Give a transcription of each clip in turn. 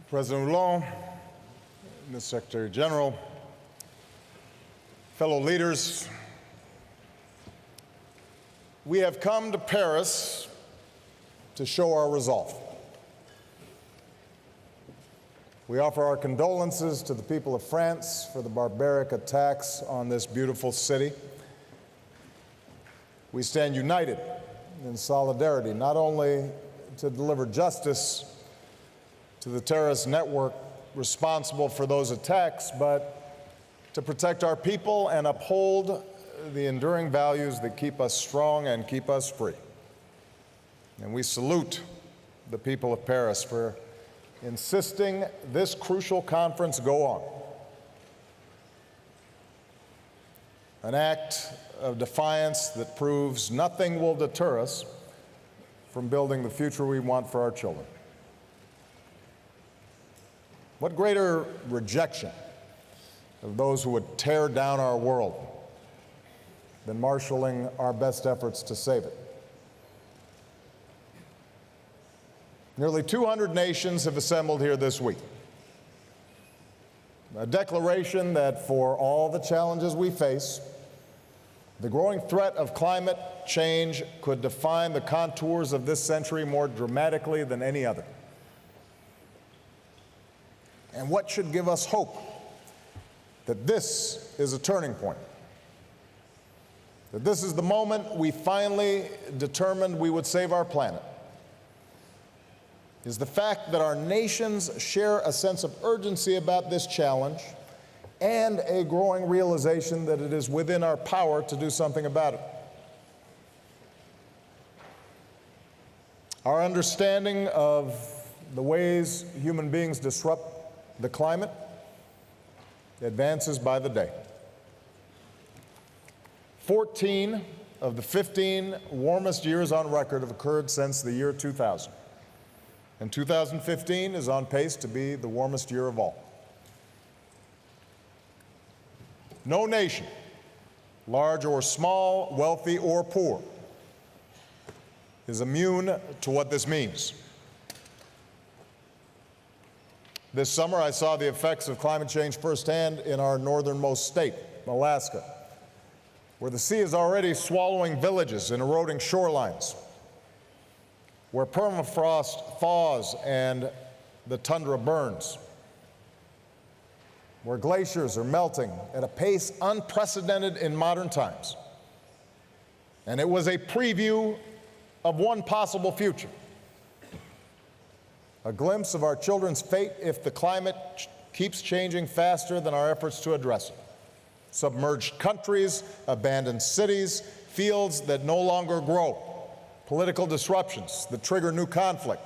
President Hollande, Ms. Secretary General, fellow leaders, we have come to Paris to show our resolve. We offer our condolences to the people of France for the barbaric attacks on this beautiful city. We stand united in solidarity, not only to deliver justice to the terrorist network responsible for those attacks, but to protect our people and uphold the enduring values that keep us strong and keep us free. And we salute the people of Paris for insisting this crucial conference go on. An act of defiance that proves nothing will deter us from building the future we want for our children. What greater rejection of those who would tear down our world than marshaling our best efforts to save it? Nearly 200 nations have assembled here this week. A declaration that for all the challenges we face, the growing threat of climate change could define the contours of this century more dramatically than any other. And what should give us hope that this is a turning point, that this is the moment we finally determined we would save our planet, is the fact that our nations share a sense of urgency about this challenge and a growing realization that it is within our power to do something about it. Our understanding of the ways human beings disrupt the climate advances by the day. 14 of the 15 warmest years on record have occurred since the year 2000. And 2015 is on pace to be the warmest year of all. No nation, large or small, wealthy or poor, is immune to what this means. This summer, I saw the effects of climate change firsthand in our northernmost state, Alaska, where the sea is already swallowing villages and eroding shorelines, where permafrost thaws and the tundra burns, where glaciers are melting at a pace unprecedented in modern times. And it was a preview of one possible future, a glimpse of our children's fate if the climate keeps changing faster than our efforts to address it. Submerged countries, abandoned cities, fields that no longer grow, political disruptions that trigger new conflict,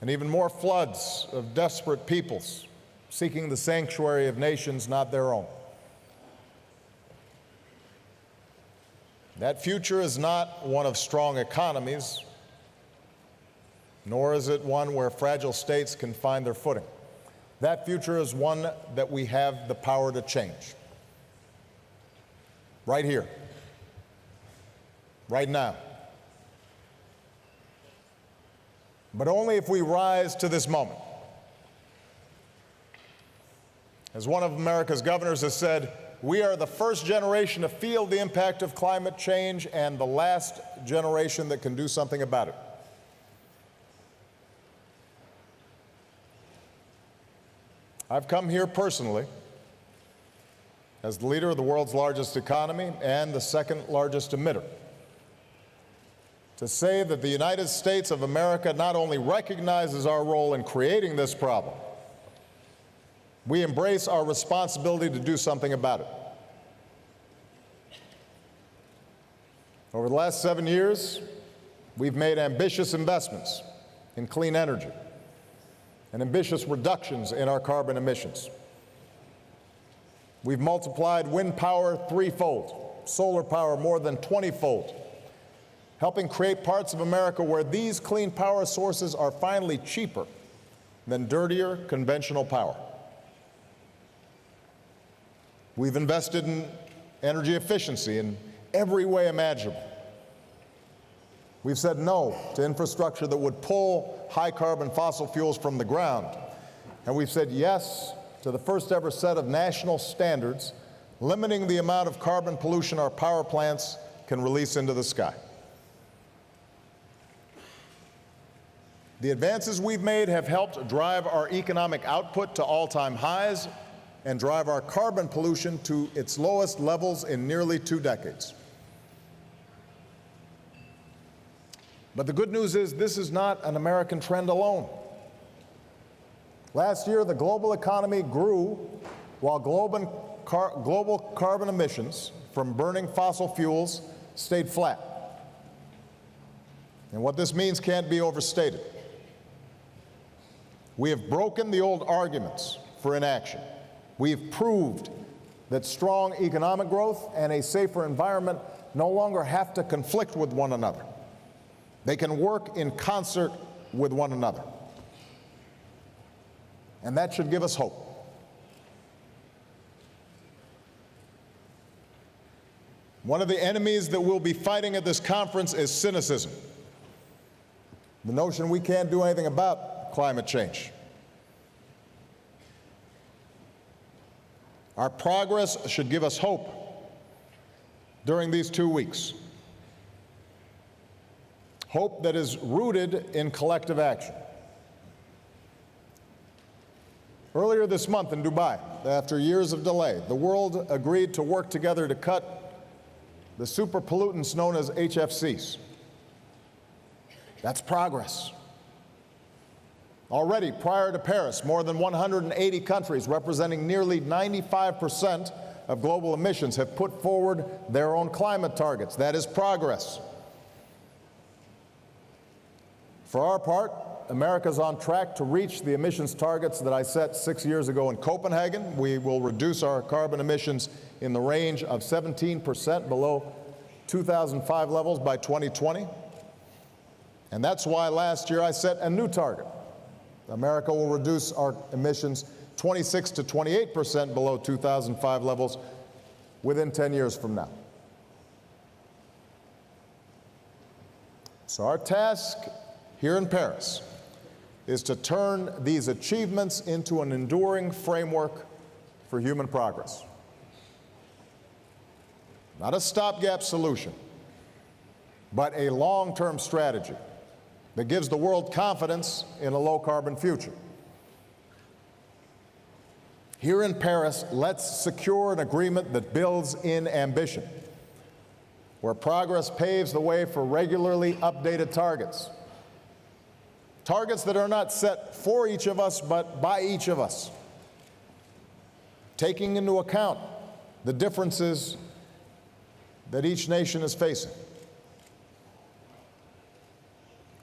and even more floods of desperate peoples seeking the sanctuary of nations not their own. That future is not one of strong economies, nor is it one where fragile states can find their footing. That future is one that we have the power to change. Right here, right now. But only if we rise to this moment. As one of America's governors has said, we are the first generation to feel the impact of climate change and the last generation that can do something about it. I've come here personally as the leader of the world's largest economy and the second largest emitter to say that the United States of America not only recognizes our role in creating this problem, we embrace our responsibility to do something about it. Over the last 7 years, we've made ambitious investments in clean energy and ambitious reductions in our carbon emissions. We've multiplied wind power threefold, solar power more than 20-fold, helping create parts of America where these clean power sources are finally cheaper than dirtier conventional power. We've invested in energy efficiency in every way imaginable. We've said no to infrastructure that would pull high-carbon fossil fuels from the ground And we've said yes to the first ever set of national standards limiting the amount of carbon pollution our power plants can release into the sky. The advances we've made have helped drive our economic output to all-time highs and drive our carbon pollution to its lowest levels in nearly 2 decades. But the good news is this is not an American trend alone. Last year, the global economy grew while global carbon emissions from burning fossil fuels stayed flat. And what this means can't be overstated. We have broken the old arguments for inaction. We've proved that strong economic growth and a safer environment no longer have to conflict with one another. They can work in concert with one another. And that should give us hope. One of the enemies that we'll be fighting at this conference is cynicism. The notion we can't do anything about climate change. Our progress should give us hope during these 2 weeks. Hope that is rooted in collective action. Earlier this month in Dubai, after years of delay, the world agreed to work together to cut the super pollutants known as HFCs. That's progress. Already, prior to Paris, more than 180 countries representing nearly 95% of global emissions have put forward their own climate targets. That is progress. For our part, America's on track to reach the emissions targets that I set 6 years ago in Copenhagen. We will reduce our carbon emissions in the range of 17% below 2005 levels by 2020. And that's why last year I set a new target. America will reduce our emissions 26 to 28% below 2005 levels within 10 years from now. So our task here in Paris is to turn these achievements into an enduring framework for human progress. Not a stopgap solution, but a long-term strategy that gives the world confidence in a low-carbon future. Here in Paris, let's secure an agreement that builds in ambition, where progress paves the way for regularly updated targets. Targets that are not set for each of us, but by each of us, taking into account the differences that each nation is facing.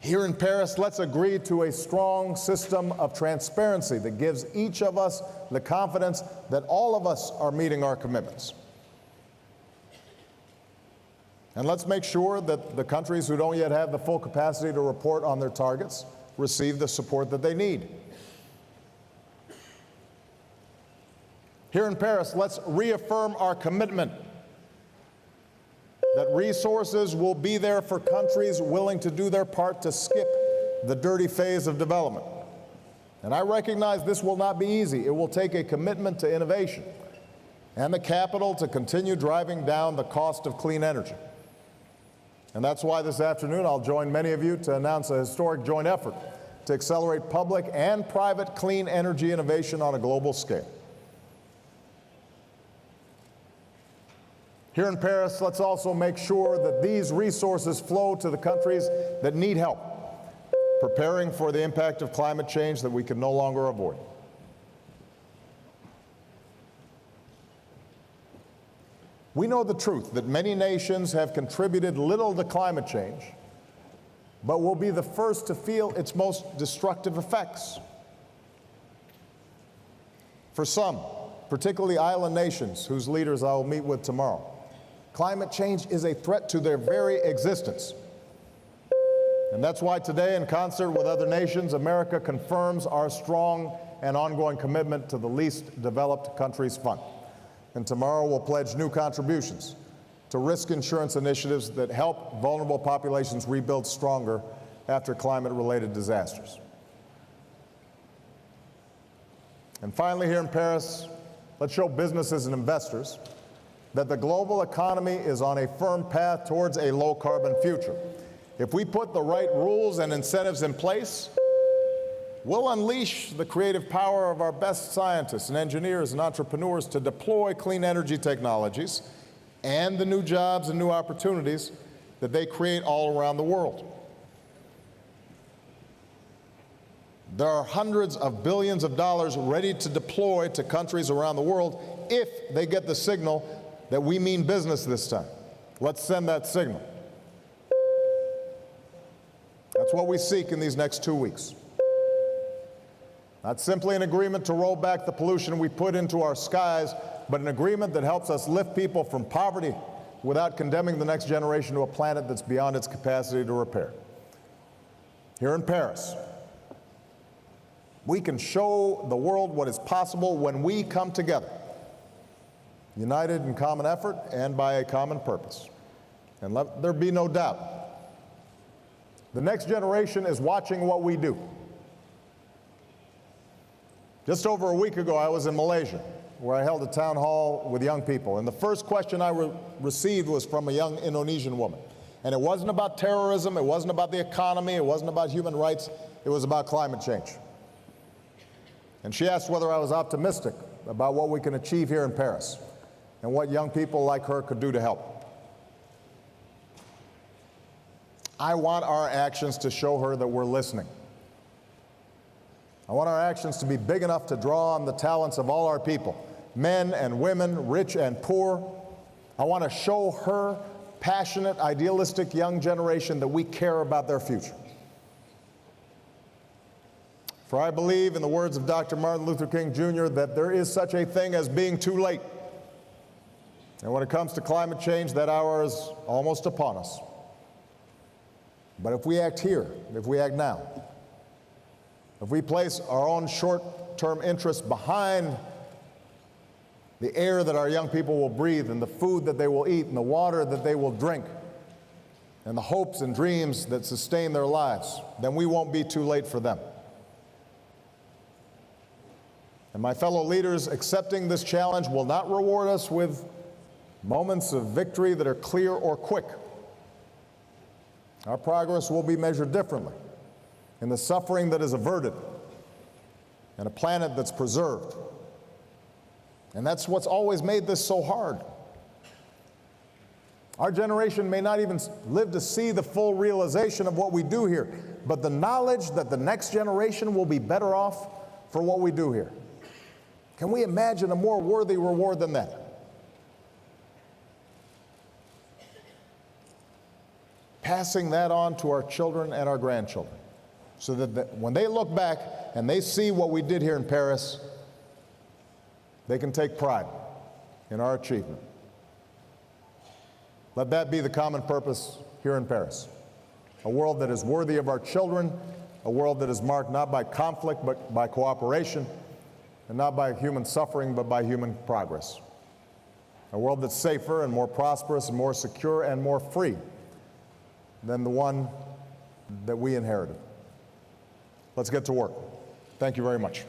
Here in Paris, let's agree to a strong system of transparency that gives each of us the confidence that all of us are meeting our commitments. And let's make sure that the countries who don't yet have the full capacity to report on their targets receive the support that they need. Here in Paris, let's reaffirm our commitment that resources will be there for countries willing to do their part to skip the dirty phase of development. And I recognize this will not be easy. It will take a commitment to innovation and the capital to continue driving down the cost of clean energy. And that's why this afternoon I'll join many of you to announce a historic joint effort to accelerate public and private clean energy innovation on a global scale. Here in Paris, let's also make sure that these resources flow to the countries that need help, preparing for the impact of climate change that we can no longer avoid. We know the truth that many nations have contributed little to climate change, but will be the first to feel its most destructive effects. For some, particularly island nations whose leaders I will meet with tomorrow, climate change is a threat to their very existence. And that's why today, in concert with other nations, America confirms our strong and ongoing commitment to the Least Developed Countries Fund. And tomorrow we'll pledge new contributions to risk insurance initiatives that help vulnerable populations rebuild stronger after climate-related disasters. And finally, here in Paris, let's show businesses and investors that the global economy is on a firm path towards a low-carbon future. If we put the right rules and incentives in place, we'll unleash the creative power of our best scientists and engineers and entrepreneurs to deploy clean energy technologies and the new jobs and new opportunities that they create all around the world. There are hundreds of billions of dollars ready to deploy to countries around the world if they get the signal that we mean business this time. Let's send that signal. That's what we seek in these next 2 weeks. Not simply an agreement to roll back the pollution we put into our skies, but an agreement that helps us lift people from poverty without condemning the next generation to a planet that's beyond its capacity to repair. Here in Paris, we can show the world what is possible when we come together, united in common effort and by a common purpose. And let there be no doubt, the next generation is watching what we do. Just over a week ago, I was in Malaysia, where I held a town hall with young people. And the first question I received was from a young Indonesian woman. And it wasn't about terrorism, it wasn't about the economy, it wasn't about human rights, it was about climate change. And she asked whether I was optimistic about what we can achieve here in Paris and what young people like her could do to help. I want our actions to show her that we're listening. I want our actions to be big enough to draw on the talents of all our people, men and women, rich and poor. I want to show her passionate, idealistic young generation that we care about their future. For I believe, in the words of Dr. Martin Luther King Jr., that there is such a thing as being too late. And when it comes to climate change, that hour is almost upon us. But if we act here, if we act now, if we place our own short-term interests behind the air that our young people will breathe and the food that they will eat and the water that they will drink and the hopes and dreams that sustain their lives, then we won't be too late for them. And my fellow leaders, accepting this challenge will not reward us with moments of victory that are clear or quick. Our progress will be measured differently in the suffering that is averted and a planet that's preserved. And that's what's always made this so hard. Our generation may not even live to see the full realization of what we do here, but the knowledge that the next generation will be better off for what we do here. Can we imagine a more worthy reward than that? Passing that on to our children and our grandchildren, so that when they look back and they see what we did here in Paris, they can take pride in our achievement. Let that be the common purpose here in Paris. A world that is worthy of our children, a world that is marked not by conflict but by cooperation, and not by human suffering but by human progress. A world that's safer and more prosperous and more secure and more free than the one that we inherited. Let's get to work. Thank you very much.